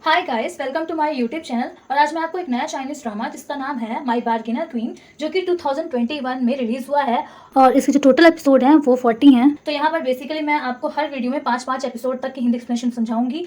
Hi guys, welcome to my YouTube channel. और आज मैं आपको एक नया चाइनीज ड्रामा जिसका नाम है माय बार्गेनर क्वीन, जो कि 2021 में रिलीज हुआ है और इसके जो टोटल एपिसोड हैं वो 40 हैं। तो यहाँ पर बेसिकली मैं आपको हर वीडियो में 5-5 एपिसोड तक की हिंदी एक्सप्लेनेशन समझाऊंगी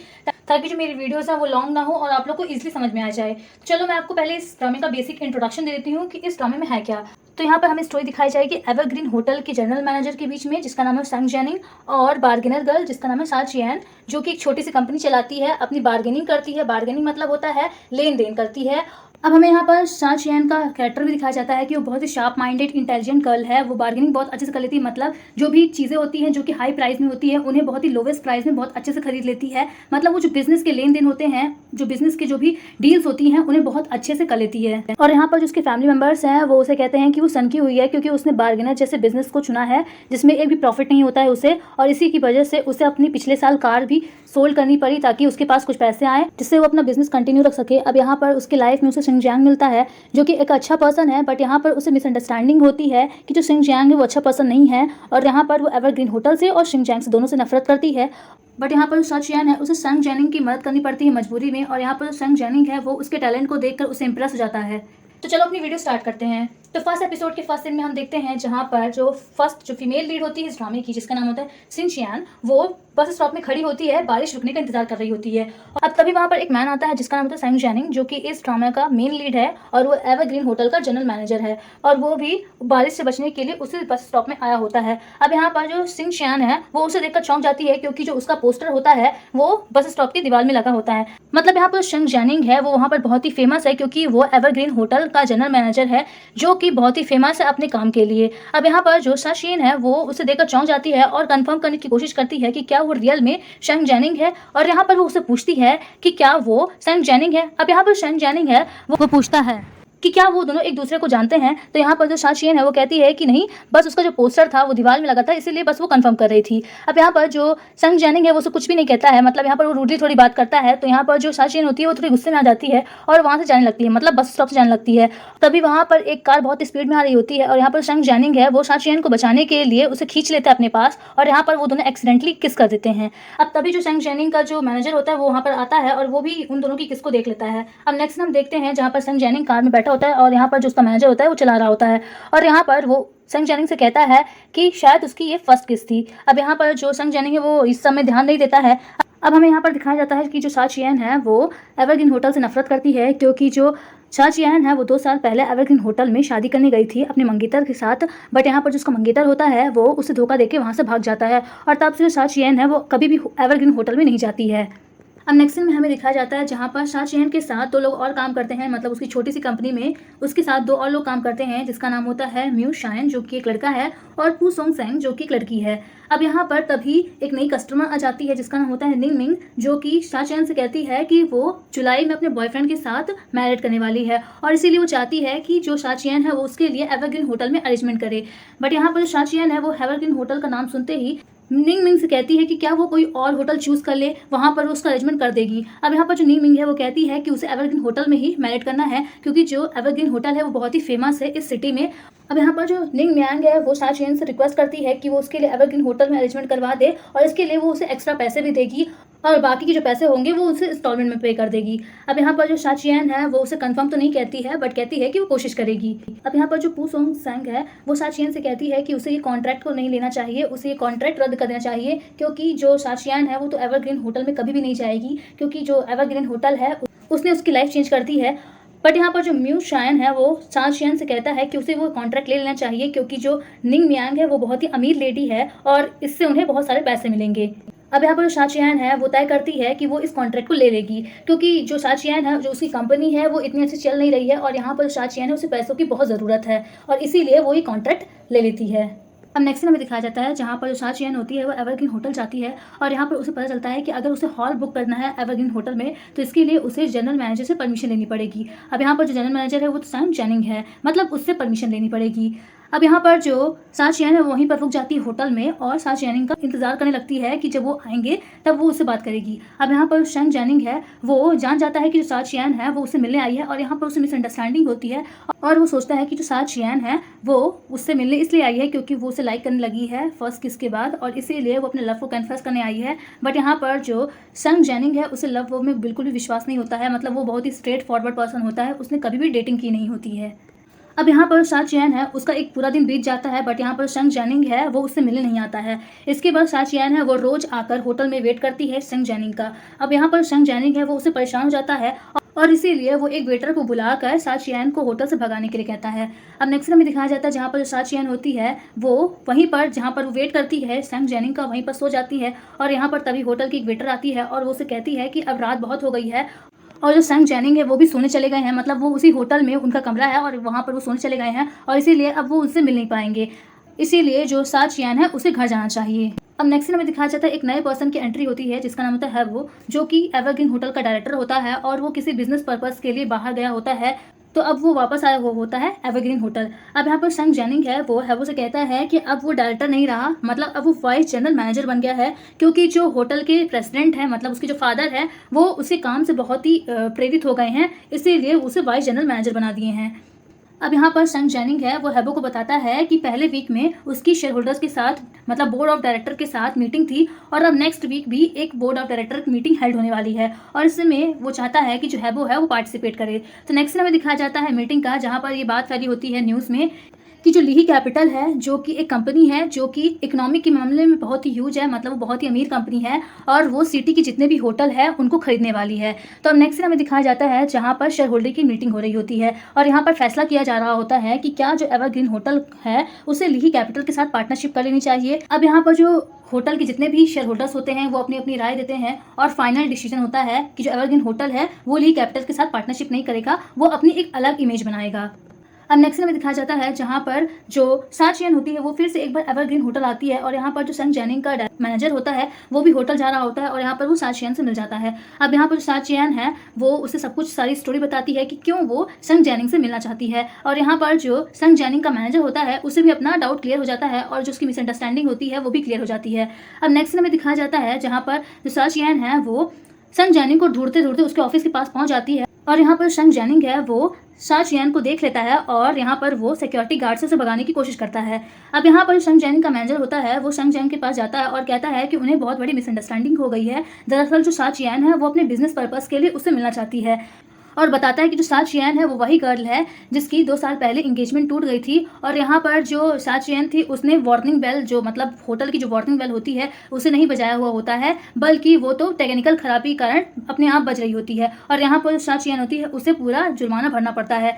ताकि जो मेरी वीडियोस है वो लॉन्ग ना हो और आप लोग को इजीली समझ में आ जाए। चलो मैं आपको पहले इस ड्रामे का बेसिक इंट्रोडक्शन दे देती हूँ कि इस ड्रामे में है क्या। तो यहाँ पर हमें स्टोरी दिखाई जाएगी एवरग्रीन होटल के जनरल मैनेजर के बीच में, जिसका नाम है संग जेनिंग, और बार्गेनर गर्ल जिसका नाम है सा चियान, जो कि एक छोटी सी कंपनी चलाती है, अपनी बार्गेनिंग करती है। बार्गेनिंग मतलब होता है लेन देन करती है। अब हमें यहाँ पर सा चियान का कैरेक्टर भी दिखाया जाता है कि वो बहुत ही शार्प माइंडेड इंटेलिजेंट गर्ल है। वो बार्गेनिंग बहुत अच्छे से कर लेती है, मतलब जो भी चीज़ें होती हैं जो कि हाई प्राइस में होती है उन्हें बहुत ही लोवेस्ट प्राइस में बहुत अच्छे से खरीद लेती है। मतलब वो जो बिजनेस के लेन देन होते हैं, जो बिजनेस के जो भी डील्स होती हैं उन्हें बहुत अच्छे से कर लेती है। और यहाँ पर जो उसके फैमिली मेंबर्स हैं वो उसे कहते हैं कि वो सनकी हुई है क्योंकि उसने बार्गेनर जैसे बिजनेस को चुना है जिसमें एक भी प्रॉफिट नहीं होता है उसे, और इसी की वजह से उसे अपनी पिछले साल कार भी सोल्ड करनी पड़ी ताकि उसके पास कुछ पैसे आए जिससे वो अपना बिजनेस कंटिन्यू रख सके। अब यहाँ पर उसकी लाइफ में उसे शिंगजियांग मिलता है जो कि एक अच्छा पर्सन है, बट यहाँ पर उसे मिसअंडरस्टैंडिंग होती है कि जो शिंगजियांग है वो अच्छा पर्सन नहीं है, और यहाँ पर वो एवरग्रीन होटल से और शिंगजियांग से दोनों से नफरत करती है। बट यहाँ पर सा चियान है उसे संग जेनिंग की मदद करनी पड़ती है मजबूरी में, और यहाँ पर संग जेनिंग है वो उसके टैलेंट को देखकर उसे इंप्रेस हो जाता है। तो चलो अपनी वीडियो स्टार्ट करते हैं। तो फर्स्ट एपिसोड के फर्स्ट सीन में हम देखते हैं जहाँ पर जो फीमेल लीड होती है इस ड्रामे की, जिसका नाम होता है सिन चियान, वो बस स्टॉप में खड़ी होती है, बारिश रुकने का इंतजार कर रही होती है। अब तभी वहाँ पर एक मैन आता है जिसका नाम होता है संग जेनिंग, जो कि इस ड्रामे का मेन लीड है और वो एवरग्रीन होटल का जनरल मैनेजर है, और वो भी बारिश से बचने के लिए उसी बस स्टॉप में आया होता है। अब यहाँ पर जो सिंग चियान है वो उसे देखकर चौंक जाती है क्योंकि जो उसका पोस्टर होता है वो बस स्टॉप की दीवार में लगा होता है। मतलब यहाँ पर संग जेनिंग है वो वहाँ पर बहुत ही फेमस है क्योंकि वो एवरग्रीन होटल का जनरल मैनेजर है जो कि बहुत ही फेमस है अपने काम के लिए। अब यहाँ पर जो साशीन है वो उसे देखकर चौंक जाती है और कंफर्म करने की कोशिश करती है कि क्या वो रियल में संग जेनिंग है, और यहाँ पर वो उसे पूछती है कि क्या वो संग जेनिंग है। अब यहाँ पर संग जेनिंग है वो पूछता है कि क्या वो दोनों एक दूसरे को जानते हैं। तो यहाँ पर जो साचियन है वो कहती है कि नहीं, बस उसका जो पोस्टर था वो दीवार में लगा था इसीलिए बस वो कंफर्म कर रही थी। अब यहाँ पर जो संग जेनिंग है वो उसे कुछ भी नहीं कहता है, मतलब यहाँ पर वो रूडली थोड़ी बात करता है। तो यहाँ पर जो साचियन होती है वो थोड़ी गुस्से में आ जाती है और वहाँ से जाने लगती है, मतलब बस स्टॉप से जाने लगती है। तभी वहाँ पर एक कार बहुत स्पीड में आ रही होती है और यहाँ पर संग जेनिंग है वो साचियन को बचाने के लिए उसे खींच लेता है अपने पास, और यहाँ पर वो दोनों एक्सीडेंटली किस कर देते हैं। अब तभी जो संग जेनिंग का जो मैनेजर होता है वो वहाँ पर आता है और वो भी उन दोनों की किस को देख लेता है। अब नेक्स्ट हम देखते हैं जहाँ पर संग जेनिंग कार में बैठा होता है और यहाँ पर उसका मैनेजर होता है वो चला रहा होता है, और यहाँ पर वो संग जेनिंग से कहता है कि शायद उसकी ये फर्स्ट किस थी। अब यहाँ पर जो संग जेनिंग है वो इस समय ध्यान नहीं देता है। अब हमें यहाँ पर दिखाया जाता है कि जो सा चियान है वो एवरग्रीन होटल से नफरत करती है क्योंकि जो सा चियान है वो 2 साल पहले एवरग्रीन होटल में शादी करने गई थी अपने मंगेतर के साथ, बट यहाँ पर जो उसका मंगेतर होता है वो उसे धोखा देके वहाँ से भाग जाता है, और तब से जो सा चियान है वो कभी भी एवरग्रीन होटल में नहीं जाती है। अब नेक्स्ट सीन में हमें दिखाया जाता है जहाँ पर सा चियान के साथ 2 लोग और काम करते हैं, मतलब उसकी छोटी सी कंपनी में उसके साथ 2 और लोग काम करते हैं जिसका नाम होता है म्यू शाइन जो कि एक लड़का है, और पू सोंग सेंग जो कि एक लड़की है। अब यहाँ पर तभी एक नई कस्टमर आ जाती है जिसका नाम होता है निंग मिंग, जो कि सा चियान से कहती है कि वो जुलाई में अपने बॉयफ्रेंड के साथ मैरिड करने वाली है, और इसीलिए वो चाहती है कि जो सा चियान है वो उसके लिए एवरग्रीन होटल में अरेंजमेंट करे। बट यहाँ पर जो सा चियान है वो एवरग्रीन होटल का नाम सुनते ही निंग मिंग से कहती है कि क्या वो कोई और होटल चूज कर ले, वहाँ पर वो उसका अरेंजमेंट कर देगी। अब यहाँ पर जो निंग मिंग है वो कहती है कि उसे एवरग्रीन होटल में ही मैरिड करना है क्योंकि जो एवरग्रीन होटल है वो बहुत ही फेमस है इस सिटी में। अब यहाँ पर जो निंग मियांग है वो सा चियान से रिक्वेस्ट करती है कि वो उसके लिए एवरग्रीन होटल में अरेंजमेंट करवा दे, और इसके लिए वो उसे एक्स्ट्रा पैसे भी देगी और बाकी के जो पैसे होंगे वो उसे इंस्टॉलमेंट में पे कर देगी। अब यहाँ पर जो सा चियान है वो उसे कंफर्म तो नहीं कहती है बट कहती है कि वो कोशिश करेगी। अब यहाँ पर जो पू सोंग सेंग है वो सा चियान से कहती है कि उसे ये कॉन्ट्रैक्ट को नहीं लेना चाहिए, उसे ये कॉन्ट्रैक्ट रद्द कर देना चाहिए क्योंकि जो सा चियान है वो तो एवरग्रीन होटल में कभी भी नहीं जाएगी क्योंकि जो एवरग्रीन होटल है उसने उसकी लाइफ चेंज कर दी है। बट यहाँ पर जो म्यू शाइन है वो सा चियान से कहता है कि उसे वो कॉन्ट्रैक्ट ले लेना चाहिए क्योंकि जो निंग मियांग है वो बहुत ही अमीर लेडी है और इससे उन्हें बहुत सारे पैसे मिलेंगे। अब यहाँ पर जो सा चियान है वो तय करती है कि वो इस कॉन्ट्रैक्ट को ले लेगी क्योंकि जो सा चियान है जो उसकी कंपनी है वो इतनी अच्छी चल नहीं रही है, और यहाँ पर सा चियान है उसे पैसों की बहुत ज़रूरत है और इसीलिए वो ये कॉन्ट्रैक्ट ले लेती है। अब नेक्स्ट हमें दिखाया जाता है जहाँ पर जो सा चियान होती है वो एवरग्रीन होटल जाती है, और यहाँ पर उसे पता चलता है कि अगर उसे हॉल बुक करना है एवरग्रीन होटल में तो इसके लिए उसे जनरल मैनेजर से परमिशन लेनी पड़ेगी। अब यहाँ पर जो जनरल मैनेजर है वो तो संग जेनिंग है, मतलब उससे परमिशन लेनी पड़ेगी। अब यहाँ पर जो सा चियान है वो वहीं पर रुक जाती है होटल में और सा चियानिंग का इंतजार करने लगती है कि जब वो आएंगे तब वो उससे बात करेगी। अब यहाँ पर शेंग जैनिंग है वो जान जाता है कि जो सा चियान है वो उससे मिलने आई है और यहाँ पर उससे मिसअंडरस्टैंडिंग होती है और वो सोचता है कि जो सा चियान है वो उससे मिलने इसलिए आई है क्योंकि वो उसे लाइक करने लगी है फर्स्ट किस के बाद और इसीलिए वो अपने लव को कन्फेस करने आई है। बट यहाँ पर जो शेंग जैनिंग है उसे लव में बिल्कुल भी विश्वास नहीं होता है, मतलब वो बहुत ही स्ट्रेट फॉरवर्ड पर्सन होता है, उसने कभी भी डेटिंग की नहीं होती है। अब यहाँ पर सा चियान है उसका एक पूरा दिन बीत जाता है बट यहाँ पर शेंग जैनिंग है वो उससे मिलने नहीं आता है। इसके बाद सा चियान है वो रोज आकर होटल में वेट करती है शेंग जैनिंग का। अब यहाँ पर शेंग जैनिंग है वो उससे परेशान हो जाता है और इसीलिए वो एक वेटर को बुलाकर सा चियान को होटल से भगाने के लिए कहता है। अब नेक्स्ट में दिखाया जाता है जहाँ पर सा चियान होती है वो वहीं पर जहाँ पर वो वेट करती है शेंग जैनिंग का वहीं पर सो जाती है और यहाँ पर तभी होटल की एक वेटर आती है और वो उसे कहती है कि अब रात बहुत हो गई है और जो शेंग जैनिंग है वो भी सोने चले गए हैं, मतलब वो उसी होटल में उनका कमरा है और वहाँ पर वो सोने चले गए हैं और इसीलिए अब वो उनसे मिल नहीं पाएंगे, इसीलिए जो सा चियान है उसे घर जाना चाहिए। अब नेक्स्ट में दिखाया जाता है एक नए पर्सन की एंट्री होती है जिसका नाम होता है वो, जो कि एवरग्रीन होटल का डायरेक्टर होता है और वो किसी बिजनेस पर्पस के लिए बाहर गया होता है, तो अब वो वापस आया वो होता है एवरग्रीन होटल। अब यहाँ पर शेंग जैनिंग है वो से कहता है कि अब वो डायरेक्टर नहीं रहा, मतलब अब वो वाइस जनरल मैनेजर बन गया है क्योंकि जो होटल के प्रेसिडेंट है मतलब उसके जो फादर है वो उसके काम से बहुत ही प्रेरित हो गए हैं, इसीलिए उसे वाइस जनरल मैनेजर बना दिए हैं। अब यहाँ पर शेंग जैनिंग है वो हैबो को बताता है कि पहले वीक में उसकी शेयर होल्डर्स के साथ मतलब बोर्ड ऑफ डायरेक्टर के साथ मीटिंग थी और अब नेक्स्ट वीक भी एक बोर्ड ऑफ डायरेक्टर की मीटिंग हेल्ड होने वाली है और इसमें वो चाहता है कि जो हैबो है वो पार्टिसिपेट करे। तो नेक्स्ट में दिखाया जाता है मीटिंग का जहाँ पर ये बात फैली होती है न्यूज़ में कि जो लीही कैपिटल है जो कि एक कंपनी है जो कि इकोनॉमिक के मामले में बहुत ही ह्यूज है, मतलब वो बहुत ही अमीर कंपनी है और वो सिटी के जितने भी होटल है उनको खरीदने वाली है। तो अब नेक्स्ट हमें दिखाया जाता है जहाँ पर शेयर होल्डर की मीटिंग हो रही होती है और यहाँ पर फैसला किया जा रहा होता है कि क्या जो एवरग्रीन होटल है उसे लीही कैपिटल के साथ पार्टनरशिप कर लेनी चाहिए। अब यहाँ पर जो होटल के जितने भी शेयर होल्डर्स होते हैं वो अपनी अपनी राय देते हैं और फाइनल डिसीजन होता है कि जो एवरग्रीन होटल है वो लीही कैपिटल के साथ पार्टनरशिप नहीं करेगा, वो अपनी एक अलग इमेज बनाएगा। अब नेक्स्ट में दिखाया जाता है जहाँ पर जो सा चियान होती है वो फिर से एक बार एवरग्रीन होटल आती है और यहाँ पर जो शेंग जैनिंग का मैनेजर होता है वो भी होटल जा रहा होता है और यहाँ पर वो सा चियान से मिल जाता है। अब यहाँ पर जो सा चियान है वो उसे सब कुछ सारी स्टोरी बताती है कि क्यों वो शेंग जैनिंग से मिलना चाहती है और यहाँ पर जो शेंग जैनिंग का मैनेजर होता है उसे भी अपना डाउट क्लियर हो जाता है और जो उसकी मिसअंडरस्टैंडिंग होती है वो भी क्लियर हो जाती है। अब नेक्स्ट में दिखाया जाता है जहाँ पर जो सा चियान है वो शेंग जैनिंग को ढूंढते ढूंढते उसके ऑफिस के पास पहुंच जाती है और यहाँ पर शेंग जैनिंग है वो सा चियान को देख लेता है और यहाँ पर वो सिक्योरिटी गार्ड से उसे भगाने की कोशिश करता है। अब यहाँ पर शेंग जैनिंग का मैनेजर होता है वो शेंग जैनिंग के पास जाता है और कहता है कि उन्हें बहुत बड़ी मिसअंडरस्टैंडिंग हो गई है, दरअसल जो सा चियान है वो अपने बिजनेस पर्पस के लिए उससे मिलना चाहती है और बताता है कि जो सा चियान है वो वही गर्ल है जिसकी 2 साल पहले एंगेजमेंट टूट गई थी और यहाँ पर जो सा चियान थी उसने वार्निंग बेल जो मतलब होटल की जो वार्निंग बेल होती है उसे नहीं बजाया हुआ होता है, बल्कि वो तो टेक्निकल खराबी के कारण अपने आप बज रही होती है और यहाँ पर जो सा चियान होती है उसे पूरा जुर्माना भरना पड़ता है।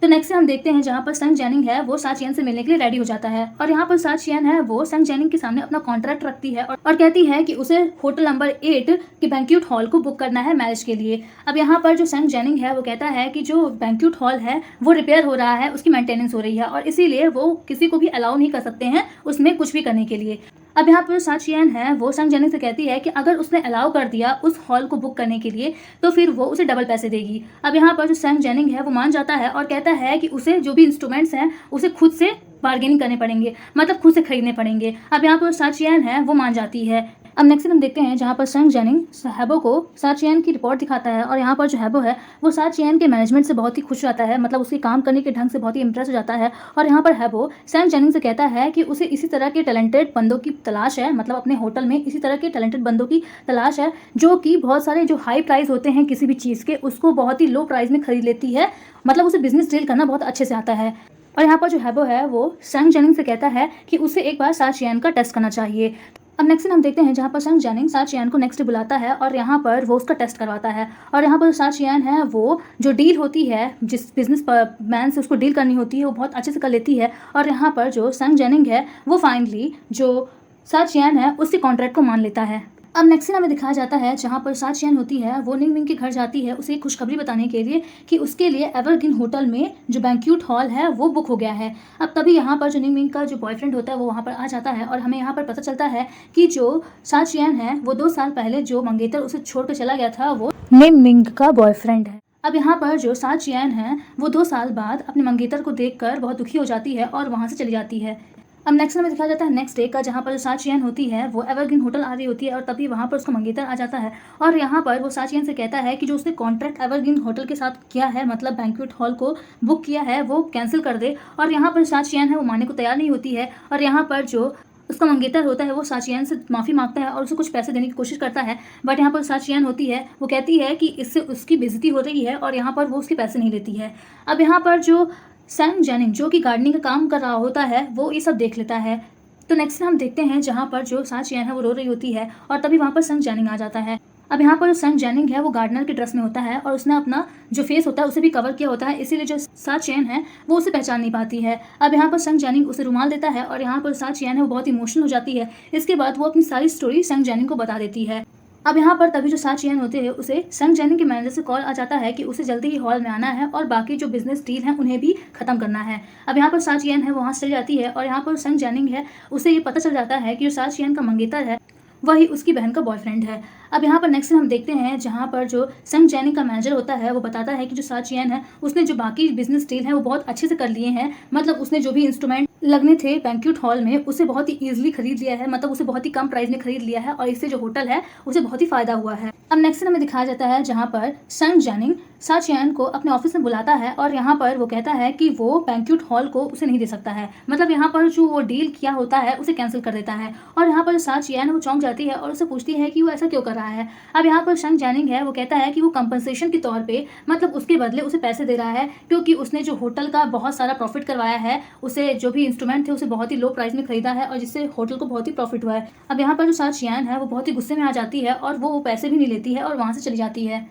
तो नेक्स्ट हम देखते हैं जहाँ पर शेंग जैनिंग है वो सा चियान से मिलने के लिए रेडी हो जाता है और यहाँ पर सा चियान है वो शेंग जैनिंग के सामने अपना कॉन्ट्रैक्ट रखती है और कहती है कि उसे होटल नंबर 8 के बैंक्वेट हॉल को बुक करना है मैरिज के लिए। अब यहाँ पर जो शेंग जैनिंग है वो कहता है कि जो बैंक्वेट हॉल है वो रिपेयर हो रहा है, उसकी मेंटेनेंस हो रही है और इसीलिए वो किसी को भी अलाउ नहीं कर सकते हैं उसमें कुछ भी करने के लिए। अब यहाँ पर सा चियान है वो शेंग जैनिंग से कहती है कि अगर उसने अलाउ कर दिया उस हॉल को बुक करने के लिए तो फिर वो उसे डबल पैसे देगी। अब यहाँ पर जो शेंग जैनिंग है वो मान जाता है और कहता है कि उसे जो भी इंस्ट्रूमेंट्स हैं उसे खुद से बार्गेनिंग करने पड़ेंगे, मतलब खुद से खरीदने पड़ेंगे। अब यहाँ पर सा चियान है वो मान जाती है। अब नेक्स्ट हम देखते हैं जहाँ पर शेंग जैनिंग हैबो को सा चियान की रिपोर्ट दिखाता है और यहाँ पर जो हैबो है वो सा चियान के मैनेजमेंट से बहुत ही खुश रहता है, मतलब उसके काम करने के ढंग से बहुत ही इंप्रेस हो जाता है और यहाँ पर हैबो शेंग जैनिंग से कहता है कि उसे इसी तरह के टैलेंटेड बंदों की तलाश है, मतलब अपने होटल में इसी तरह के टैलेंटेड बंदों की तलाश है जो कि बहुत सारे जो हाई प्राइस होते हैं किसी भी चीज़ के उसको बहुत ही लो प्राइस में खरीद लेती है, मतलब उसे बिजनेस डील करना बहुत अच्छे से आता है। और यहाँ पर जो हैबो है वो शेंग जैनिंग से कहता है कि उसे एक बार सा चियान का टेस्ट करना चाहिए। अब नेक्स्ट हम देखते हैं जहाँ पर शेंग जैनिंग सा चियान को नेक्स्ट बुलाता है और यहाँ पर वो उसका टेस्ट करवाता है और यहाँ पर सा चियान है वो जो डील होती है जिस बिजनेस मैन से उसको डील करनी होती है वो बहुत अच्छे से कर लेती है और यहाँ पर जो शेंग जैनिंग है वो फाइनली जो सा चियान है उसके कॉन्ट्रैक्ट को मान लेता है। अब नेक्स्ट सीन हमें दिखाया जाता है जहाँ पर सा चियान होती है वो निंग मिंग के घर जाती है उसे खुशखबरी बताने के लिए कि उसके लिए एवरग्रीन होटल में जो बैंक्वेट हॉल है वो बुक हो गया है। अब तभी यहाँ पर जो निंग मिंग का जो बॉयफ्रेंड होता है वो वहाँ पर आ जाता है और हमें यहाँ पर पता चलता है कि जो सा चियान है वो 2 साल पहले जो मंगेतर उसे छोड़ कर चला गया था वो निंग मिंग का बॉयफ्रेंड है। अब यहाँ पर जो सा चियन है वो 2 साल बाद अपने मंगेतर को देखकर बहुत दुखी हो जाती है और वहाँ से चली जाती है। अब नेक्स्ट हमें दिखाया जाता है नेक्स्ट डे का, जहाँ पर सा चियन होती है वो एवरग्रीन होटल आ रही होती है और तभी वहाँ पर उसका मंगेतर आ जाता है और यहाँ पर वो सा चियन से कहता है कि जो उसने कॉन्ट्रैक्ट एवरग्रीन होटल के साथ किया है, मतलब बैंक्वेट हॉल को बुक किया है, वो कैंसिल कर दे। और यहाँ पर सा चियन है वो मानने को तैयार नहीं होती है और यहाँ पर जो उसका मंगेतर होता है वो सा चियन से माफ़ी मांगता है और उसे कुछ पैसे देने की कोशिश करता है, बट यहाँ पर सा चियन होती है वो कहती है कि इससे उसकी बेइज्जती हो रही है और यहाँ पर वो उसके पैसे नहीं लेती है। अब यहाँ पर जो सैंग जेनिंग जो कि गार्डनिंग का काम कर रहा होता है वो ये सब देख लेता है। तो नेक्स्ट हम देखते हैं जहाँ पर जो सा चियन है वो रो रही होती है और तभी वहाँ पर सैंग जेनिंग आ जाता है। अब यहाँ पर जो सैंग जेनिंग है वो गार्डनर के ड्रेस में होता है और उसने अपना जो फेस होता है उसे भी कवर किया होता है, इसीलिए जो सा चियन है वो उसे पहचान नहीं पाती है। अब यहाँ पर सैंग जेनिंग उसे रुमाल देता है और यहाँ पर सा चियन है वो बहुत इमोशनल हो जाती है। इसके बाद वो अपनी सारी स्टोरी सैंग जेनिंग को बता देती है। अब यहाँ पर तभी जो सा चियन होते हैं उसे सैंग जेनिंग के मैनेजर से कॉल आ जाता है कि उसे जल्दी ही हॉल में आना है और बाकी जो बिजनेस डील है उन्हें भी खत्म करना है। अब यहाँ पर सा चियन है वहाँ से चली जाती है और यहाँ पर सैंग जेनिंग है उसे ये पता चल जाता है कि जो सा चियन का मंगेतर है वही उसकी बहन का बॉयफ्रेंड है। अब यहाँ पर नेक्स्ट हम देखते हैं जहाँ पर जो सैंग जेनिंग का मैनेजर होता है वो बताता है कि जो सा चियन है उसने जो बाकी बिजनेस डील है वो बहुत अच्छे से कर लिए हैं, मतलब उसने जो भी इंस्ट्रूमेंट लगने थे बैंक्वेट हॉल में उसे बहुत ही ईजिली खरीद लिया है, मतलब उसे बहुत ही कम प्राइस में खरीद लिया है और इससे जो होटल है उसे बहुत ही फायदा हुआ है। अब नेक्स्ट हमें दिखाया जाता है जहाँ पर सैंग जेनिंग सा चियन को अपने ऑफिस में बुलाता है और यहाँ पर वो कहता है कि वो बैंक्वेट हॉल को उसे नहीं दे सकता है, मतलब यहाँ पर जो वो डील किया होता है उसे कैंसिल कर देता है। और यहाँ पर सा चियन वो चौंक जाती है और उसे पूछती है कि वो ऐसा क्यों कर रहा है। अब यहाँ पर सैंग जेनिंग है वो कहता है कि वो कंपनसेशन के तौर पे, मतलब उसके बदले उसे पैसे दे रहा है क्योंकि उसने जो होटल का बहुत सारा प्रॉफिट करवाया है, उसे जो भी इंस्ट्रूमेंट थे उसे बहुत ही लो प्राइस में खरीदा है और जिससे होटल को बहुत ही प्रॉफिट हुआ है। अब यहाँ पर जो सा चियन है वो बहुत ही गुस्से में आ जाती है और वो पैसे भी नहीं लेती है और वहाँ से चली जाती है।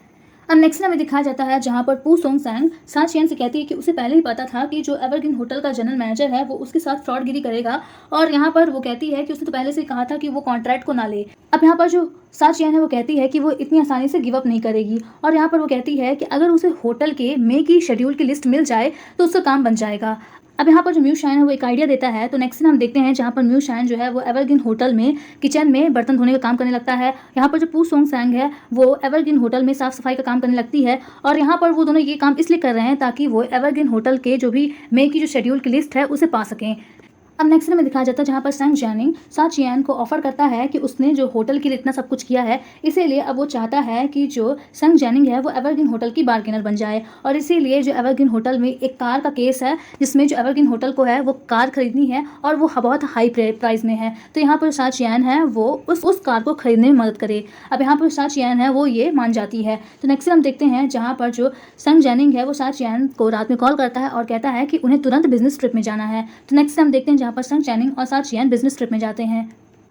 अब नेक्स्ट हमें दिखाया जाता है जहाँ पर पू सोंग सैंग सा चियन से कहती है कि उसे पहले ही पता था कि जो एवरग्रीन होटल का जनरल मैनेजर है वो उसके साथ फ्रॉडगिरी करेगा और यहाँ पर वो कहती है कि उसने तो पहले से कहा था कि वो कॉन्ट्रैक्ट को ना ले। अब यहाँ पर जो सा चियन है वो कहती है कि वो इतनी आसानी से गिव अप नहीं करेगी और यहाँ पर वो कहती है कि अगर उसे होटल के मे की शेड्यूल की लिस्ट मिल जाए तो उसका काम बन जाएगा। अब यहाँ पर जो म्यू शाइन है वो एक आइडिया देता है। तो नेक्स्ट हम देखते हैं जहाँ पर म्यू शाइन जो है वो एवरग्रीन होटल में किचन में बर्तन धोने का काम करने लगता है। यहाँ पर जो पू सोंग सैंग है वो एवरग्रीन होटल में साफ सफाई का काम करने लगती है और यहाँ पर वो दोनों ये काम इसलिए कर रहे हैं ताकि वो एवरग्रीन होटल के जो भी मे की जो शेड्यूल की लिस्ट है उसे पा सकें। अब नेक्स्ट में दिखाया जाता है जहाँ पर सैंग जेनिंग सा चियन को ऑफर करता है कि उसने जो होटल के लिए इतना सब कुछ किया है, इसीलिए अब वो चाहता है कि जो सैंग जेनिंग है वो एवरग्रीन होटल की बार्गेनर बन जाए और इसीलिए जो एवरग्रीन होटल में एक कार का केस है जिसमें जो एवरग्रीन होटल को है वो कार खरीदनी है और वो बहुत हाई प्राइस में है। तो यहाँ पर सा चियन है वो उस कार को खरीदने में मदद करे। अब यहाँ पर सा चियन है वो ये मान जाती है। तो नेक्स्ट हम देखते हैं जहाँ पर जो सैंग जेनिंग है वो सा चियन को रात में कॉल करता है और कहता है कि उन्हें तुरंत बिजनेस ट्रिप में जाना है। तो नेक्स्ट हम देखते हैं जहाँ पर सैंग जेनिंग और सा चियन बिजनेस ट्रिप में जाते हैं।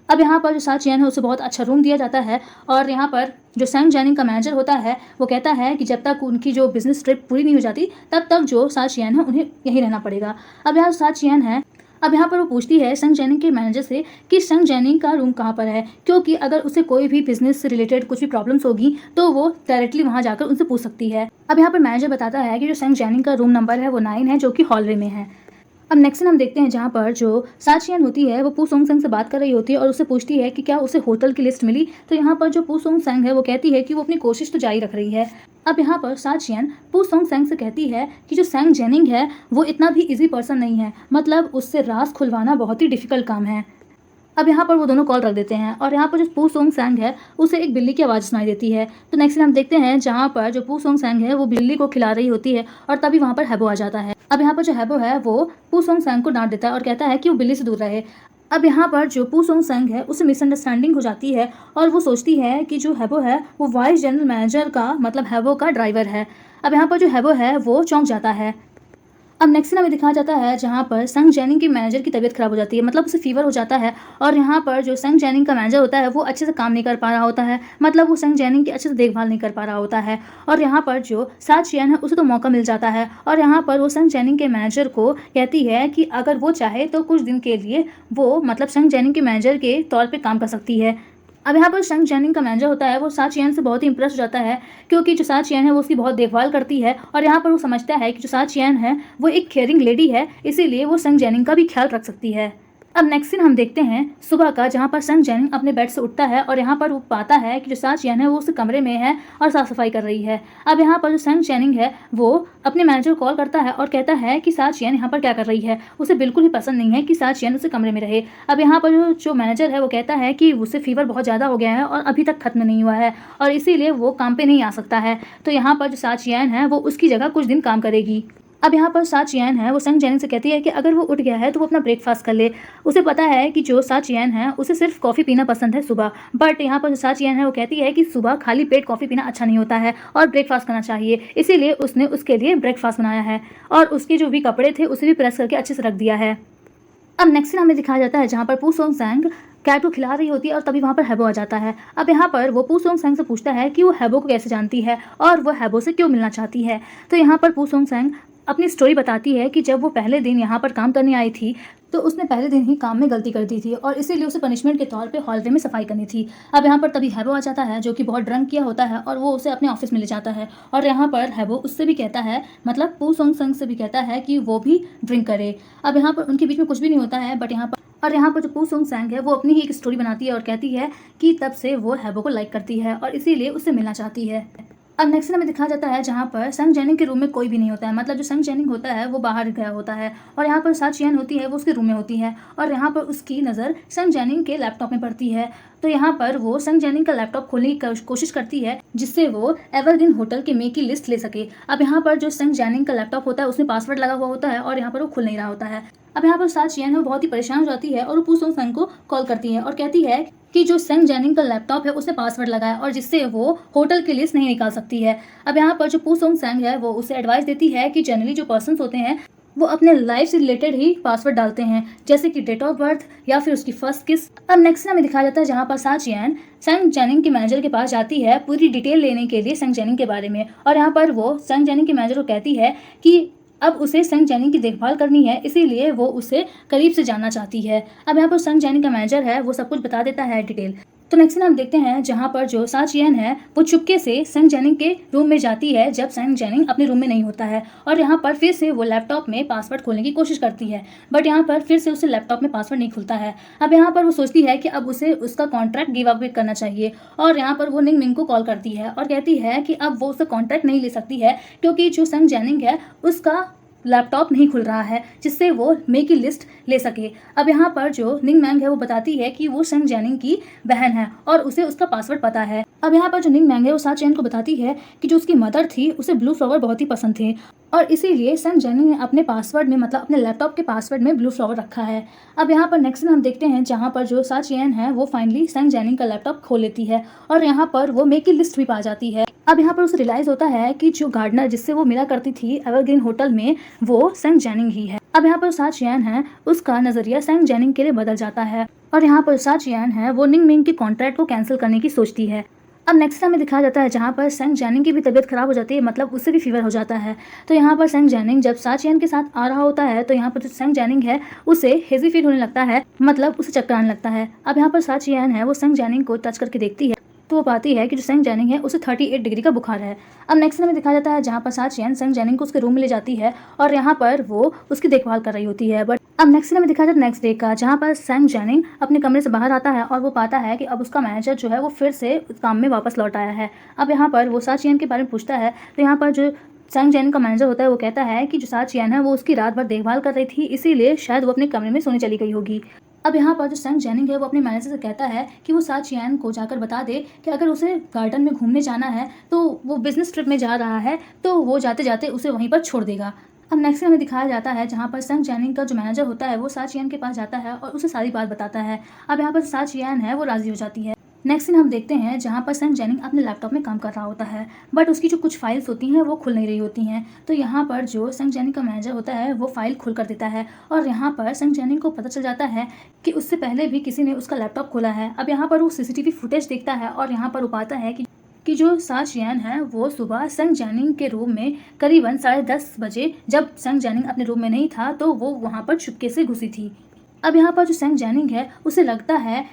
अब यहाँ पर जो सा चियन है उसे बहुत अच्छा रूम दिया जाता है और यहाँ पर जो सैंग जेनिंग का मैनेजर होता है वो कहता है कि जब तक उनकी जो बिजनेस ट्रिप पूरी नहीं हो जाती तब तक जो सा चियन है उन्हें यहीं रहना पड़ेगा। अब यहाँ सा चियन है अब यहाँ पर वो पूछती है सैंग जेनिंग के मैनेजर से कि सैंग जेनिंग का रूम कहाँ पर है, क्योंकि अगर उसे कोई भी बिजनेस से रिलेटेड कुछ भी प्रॉब्लम्स होगी तो वो डायरेक्टली वहाँ जाकर उनसे पूछ सकती है। अब यहाँ पर मैनेजर बताता है कि जो सैंग जेनिंग का रूम नंबर है वो 9 है जो कि हॉलवे में है। अब नेक्स्ट हम देखते हैं जहाँ पर जो सा चियन होती है वो पू सोंग सैंग से बात कर रही होती है और उससे पूछती है कि क्या उसे होटल की लिस्ट मिली। तो यहाँ पर जो पू सोंग सैंग है वो कहती है कि वो अपनी कोशिश तो जारी रख रही है। अब यहाँ पर सा चियन पू सोंग सैंग से कहती है कि जो सैंग जेनिंग है वो इतना भी इजी पर्सन नहीं है, मतलब उससे राज खुलवाना बहुत ही डिफिकल्ट काम है। अब यहाँ पर वो दोनों कॉल रख देते हैं और यहाँ पर जो पू सोंग सैंग है उसे एक बिल्ली की आवाज़ सुनाई देती है। तो नेक्स्ट हम देखते हैं जहाँ पर जो पू सोंग सैंग है वो बिल्ली को खिला रही होती है और तभी वहाँ पर हैबो आ जाता है। अब यहाँ पर जो हैबो है वो पू सोंग सैंग को डांट देता है और कहता है कि वो बिल्ली से दूर रहे। अब यहाँ पर जो पू सोंग सैंग है उसे मिसअंडरस्टैंडिंग हो जाती है और वो सोचती है कि जो हैबो है वो वाइस जनरल मैनेजर का मतलब हैबो का ड्राइवर है। अब यहाँ पर जो हैबो है वो चौंक जाता है। अब नेक्स्ट हमें दिखाया जाता है जहाँ पर सैंग जेनिंग के मैनेजर की तबीयत खराब हो जाती है, मतलब उसे फीवर हो जाता है और यहाँ पर जो सैंग जेनिंग का मैनेजर होता है वो अच्छे से काम नहीं कर पा रहा होता है, मतलब वो सैंग जेनिंग की अच्छे से देखभाल नहीं कर पा रहा होता है। और यहाँ पर जो सा चियन है उसे तो मौका मिल जाता है और यहाँ पर वो सैंग जेनिंग के मैनेजर को कहती है कि अगर वो चाहे तो कुछ दिन के लिए वो मतलब सैंग जेनिंग के मैनेजर के तौर पर काम कर सकती है। अब यहाँ पर सैंग जेनिंग का मैनेजर होता है वो सा चियन से बहुत ही इंप्रेस हो जाता है क्योंकि जो सा चियन है वो उसकी बहुत देखभाल करती है और यहाँ पर वो समझता है कि जो सा चियन है वो एक केयरिंग लेडी है, इसीलिए वो सैंग जेनिंग का भी ख्याल रख सकती है। अब नेक्स्ट सीन हम देखते हैं सुबह का, जहाँ पर संग जेनिंग अपने बेड से उठता है और यहाँ पर वो पाता है कि जो सा चियन है वो उस कमरे में है और साफ सफाई कर रही है। अब यहाँ पर जो संग जेनिंग है वो अपने मैनेजर को कॉल करता है और कहता है कि सा चियन यहाँ पर क्या कर रही है। उसे बिल्कुल ही पसंद नहीं है कि सा चियन उसे कमरे में रहे। अब यहाँ पर जो मैनेजर है वो कहता है कि उसे फीवर बहुत ज़्यादा हो गया है और अभी तक खत्म नहीं हुआ है और इसीलिए वो काम पे नहीं आ सकता है। तो यहाँ पर जो सा चियन है वो उसकी जगह कुछ दिन काम करेगी। अब यहाँ पर सा चियन है वो संग जेनिंग से कहती है कि अगर वो उठ गया है तो वो अपना ब्रेकफास्ट कर ले। उसे पता है कि जो सा चियन है उसे सिर्फ कॉफ़ी पीना पसंद है सुबह, बट यहाँ पर जो सा चियन है वो कहती है कि सुबह खाली पेट कॉफ़ी पीना अच्छा नहीं होता है और ब्रेकफास्ट करना चाहिए, इसीलिए उसने उसके लिए ब्रेकफास्ट बनाया है और उसके जो भी कपड़े थे उसे भी प्रेस करके अच्छे से रख दिया है। अब नेक्स्ट सीन हमें दिखाया जाता है जहाँ पर पू सोंग सैंग कैट को खिला रही होती है और तभी वहाँ पर हैबो आ जाता है। अब यहाँ पर वो पू सोंग सैंग से पूछता है कि वो हैबो को कैसे जानती है और वो हैबो से क्यों मिलना चाहती है। तो यहाँ पर पू सोंग सैंग अपनी स्टोरी बताती है कि जब वो पहले दिन यहाँ पर काम करने आई थी तो उसने पहले दिन ही काम में गलती कर दी थी और इसीलिए उसे पनिशमेंट के तौर पे हॉलवे में सफाई करनी थी। अब यहाँ पर तभी हैबो आ जाता है जो कि बहुत ड्रंक किया होता है और वो उसे अपने ऑफिस में ले जाता है और यहाँ पर हैबो उससे भी कहता है, मतलब पू सोंग संग से भी कहता है कि वो भी ड्रिंक करे। अब यहाँ पर उनके बीच में कुछ भी नहीं होता है, बट यहाँ पर जो पू सोंग सैंग है वो अपनी ही एक स्टोरी बनाती है और कहती है कि तब से वो हैबो को लाइक करती है और इसीलिए उससे मिलना चाहती है। अब नेक्स्ट हमें दिखाया जाता है जहाँ पर संग जेनिंग के रूम में कोई भी नहीं होता है, मतलब जो संग जेनिंग होता है वो बाहर गया होता है और यहाँ पर सा चियन होती है वो उसके रूम में होती है और यहाँ पर उसकी नज़र संग जेनिंग के लैपटॉप में पड़ती है। तो यहाँ पर वो संग जेनिंग का लैपटॉप खोलने की कोशिश करती है जिससे वो एवरग्रीन होटल के मे की लिस्ट ले सके। अब यहाँ पर जो संग जेनिंग का लैपटॉप होता है उसमें पासवर्ड लगा हुआ होता है और यहाँ पर वो खुल नहीं रहा होता है। अब यहाँ पर सा चियन है बहुत ही परेशान हो जाती है और वो पू सोंग सैंग को कॉल करती है और कहती है कि जो संग जेनिंग का लैपटॉप है उसमें पासवर्ड लगा है और जिससे वो होटल की लिस्ट नहीं निकाल सकती है। अब यहाँ पर जो पू सोंग सैंग है वो उसे एडवाइस देती है कि जनरली जो पर्सन्स होते हैं वो अपने लाइफ से रिलेटेड ही पासवर्ड डालते हैं, जैसे कि डेट ऑफ बर्थ या फिर उसकी फर्स्ट किस। अब नेक्स्ट हमें दिखाया जाता है जहाँ पर सा चियन संग जेनिंग के मैनेजर के पास जाती है पूरी डिटेल लेने के लिए संग जेनिंग के बारे में और यहाँ पर वो संग जेनिंग के मैनेजर को कहती है कि अब उसे संग जेनिंग की देखभाल करनी है, इसीलिए वो उसे करीब से जानना चाहती है। अब यहाँ पर संग जेनिंग का मैनेजर है वो सब कुछ बता देता है डिटेल। तो नेक्स्ट हम देखते हैं जहाँ पर जो सा चियन है वो चुपके से संग जेनिंग के रूम में जाती है जब संग जेनिंग अपने रूम में नहीं होता है और यहाँ पर फिर से वो लैपटॉप में पासवर्ड खोलने की कोशिश करती है, बट यहाँ पर फिर से उसे लैपटॉप में पासवर्ड नहीं खुलता है। अब यहाँ पर वो सोचती है कि अब उसे उसका कॉन्ट्रैक्ट गिव अप करना चाहिए और यहाँ पर वो निंग मिंग को कॉल करती है और कहती है कि अब वो उसका कॉन्ट्रैक्ट नहीं ले सकती है क्योंकि जो संग जेनिंग है उसका लैपटॉप नहीं खुल रहा है जिससे वो मे की लिस्ट ले सके। अब यहाँ पर जो निंग मैंग है वो बताती है कि वो संग जेनिंग की बहन है और उसे उसका पासवर्ड पता है। अब यहाँ पर जो निंग मैंग है वो सा चियन को बताती है कि जो उसकी मदर थी उसे ब्लू फ्लावर बहुत ही पसंद थे और इसीलिए संग जेनिंग ने अपने पासवर्ड में, मतलब अपने लैपटॉप के पासवर्ड में ब्लू फ्लावर रखा है। अब यहाँ पर नेक्स्ट हम देखते हैं जहाँ पर जो सा चियन है वो फाइनली संग जेनिंग का लैपटॉप खोल लेती है और यहाँ पर वो मे की लिस्ट भी पा जाती है। अब यहाँ पर उसे रियलाइज होता है कि जो गार्डनर जिससे वो मिला करती थी एवरग्रीन होटल में वो संग जेनिंग ही है। अब यहाँ पर सा चियन है उसका नजरिया संग जेनिंग के लिए बदल जाता है और यहाँ पर सा चियन है वो निंग मिंग के कॉन्ट्रैक्ट को कैंसिल करने की सोचती है। अब नेक्स्ट हमें दिखाया जाता है जहाँ पर संग जेनिंग की भी तबीयत खराब हो जाती है, मतलब उससे भी फीवर हो जाता है। तो यहाँ पर संग जेनिंग जब सा चियन के साथ आ रहा होता है तो यहाँ पर जो संग जेनिंग है उसे हेजी फील होने लगता है, मतलब उसे चक्कर आने लगता है। अब यहाँ पर सा चियन है वो संग जेनिंग को टच करके देखती है तो वो पाती है कि जो संग जेनिंग है उसे 38 डिग्री का बुखार है। अब नेक्स्ट हमें दिखाया जाता है जहाँ पर सा चियन संग जेनिंग को उसके रूम में ले जाती है और यहाँ पर वो उसकी देखभाल कर रही होती है। बट अब नेक्स्ट हमें दिखाया जाता है नेक्स्ट डे का जहाँ पर संग जेनिंग अपने कमरे से बाहर आता है और वो पाता है कि अब उसका मैनेजर जो है वो फिर से काम में वापस लौट आया है। अब यहाँ पर वो सा चियन के बारे में पूछता है तो यहाँ पर जो संग जेनिंग का मैनेजर होता है वो कहता है कि जो सा चियन है वो उसकी रात भर देखभाल कर रही थी, इसीलिए शायद वो अपने कमरे में सोने चली गई होगी। अब यहाँ पर जो संग जेनिंग है वो अपने मैनेजर से कहता है कि वो सा चियन को जाकर बता दे कि अगर उसे गार्डन में घूमने जाना है तो वो बिजनेस ट्रिप में जा रहा है तो वो जाते जाते उसे वहीं पर छोड़ देगा। अब नेक्स्ट हमें दिखाया जाता है जहाँ पर संग जेनिंग का जो मैनेजर होता है वो सा चियन के पास जाता है और उसे सारी बात बताता है। अब यहाँ पर सा चियन है वो राजी हो जाती है। नेक्स्ट सीन हम देखते हैं जहाँ पर संग जेनिंग अपने लैपटॉप में काम कर रहा होता है बट उसकी जो कुछ फाइल्स होती हैं वो खुल नहीं रही होती हैं। तो यहाँ पर जो संग जेनिंग का मैनेजर होता है वो फाइल खुल कर देता है और यहाँ पर संग जेनिंग को पता चल जाता है कि उससे पहले भी किसी ने उसका लैपटॉप खोला है। अब यहाँ पर वो CCTV फुटेज देखता है और यहाँ पर वो पाता है कि जो सा चियन है वो सुबह संग जेनिंग के रूम में करीबन 10:30 बजे, जब संग जेनिंग अपने रूम में नहीं था तो वो वहाँ पर चुपके से घुसी थी। अब यहाँ पर जो संग जेनिंग है उसे लगता है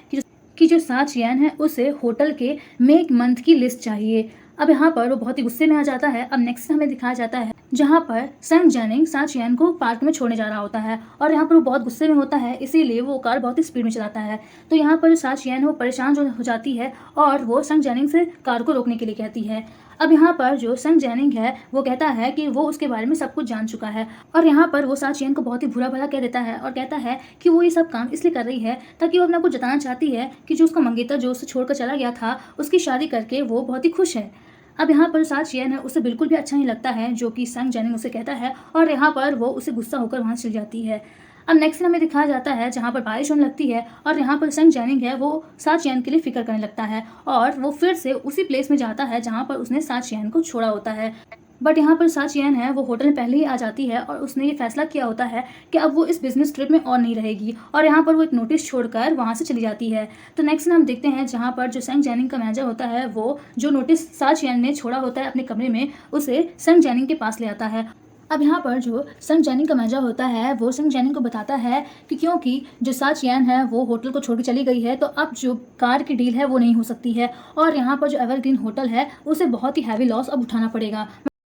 कि जो सा चियन है उसे होटल के मे मंथ की लिस्ट चाहिए। अब यहाँ पर वो बहुत ही गुस्से में आ जाता है। अब नेक्स्ट हमें दिखाया जाता है जहाँ पर संग जैनिंग सा चियन को पार्क में छोड़ने जा रहा होता है और यहाँ पर वो बहुत गुस्से में होता है, इसीलिए वो कार बहुत ही स्पीड में चलाता है। तो यहाँ पर जो सा चियन है वो परेशान हो जाती है और वो संग जैनिंग से कार को रोकने के लिए कहती है। अब यहाँ पर जो संग जैनिंग है वो कहता है कि वो उसके बारे में सब कुछ जान चुका है और यहाँ पर वो सा चियन को बहुत ही बुरा भला कह देता है और कहता है कि वो ये सब काम इसलिए कर रही है ताकि वो अपने आप को जताना चाहती है कि जो उसका मंगेतर जो उसे छोड़कर चला गया था उसकी शादी करके वो बहुत ही खुश है। अब यहाँ पर सा चियन है उसे बिल्कुल भी अच्छा नहीं लगता है जो कि संग जैनिंग उसे कहता है और यहाँ पर वो उसे गुस्सा होकर वहाँ चली जाती है। अब नेक्स्ट हमें दिखाया जाता है जहाँ पर बारिश होने लगती है और यहाँ पर संग जैनिंग है वो सा चियन के लिए फिक्र करने लगता है और वो फिर से उसी प्लेस में जाता है जहाँ पर उसने सा चियन को छोड़ा होता है। बट यहाँ पर सा चियन है वो होटल में पहले ही आ जाती है और उसने ये फैसला किया होता है कि अब वो इस बिजनेस ट्रिप में और नहीं रहेगी और यहाँ पर वो एक नोटिस छोड़कर वहाँ से चली जाती है। तो नेक्स्ट हम देखते हैं जहाँ पर जो संग जैनिंग का मैनेजर होता है वो जो नोटिस सा चियन ने छोड़ा होता है अपने कमरे में उसे संग जैनिंग के पास ले आता है। अब यहाँ पर जो संग जैनिंग का मैनेजर होता है वो संग जैनिंग को बताता है कि क्योंकि जो सा चियन है वो होटल को छोड़ के चली गई है तो अब जो कार की डील है वो नहीं हो सकती है और यहाँ पर जो एवरग्रीन होटल है उसे बहुत ही हैवी लॉस अब उठाना पड़ेगा।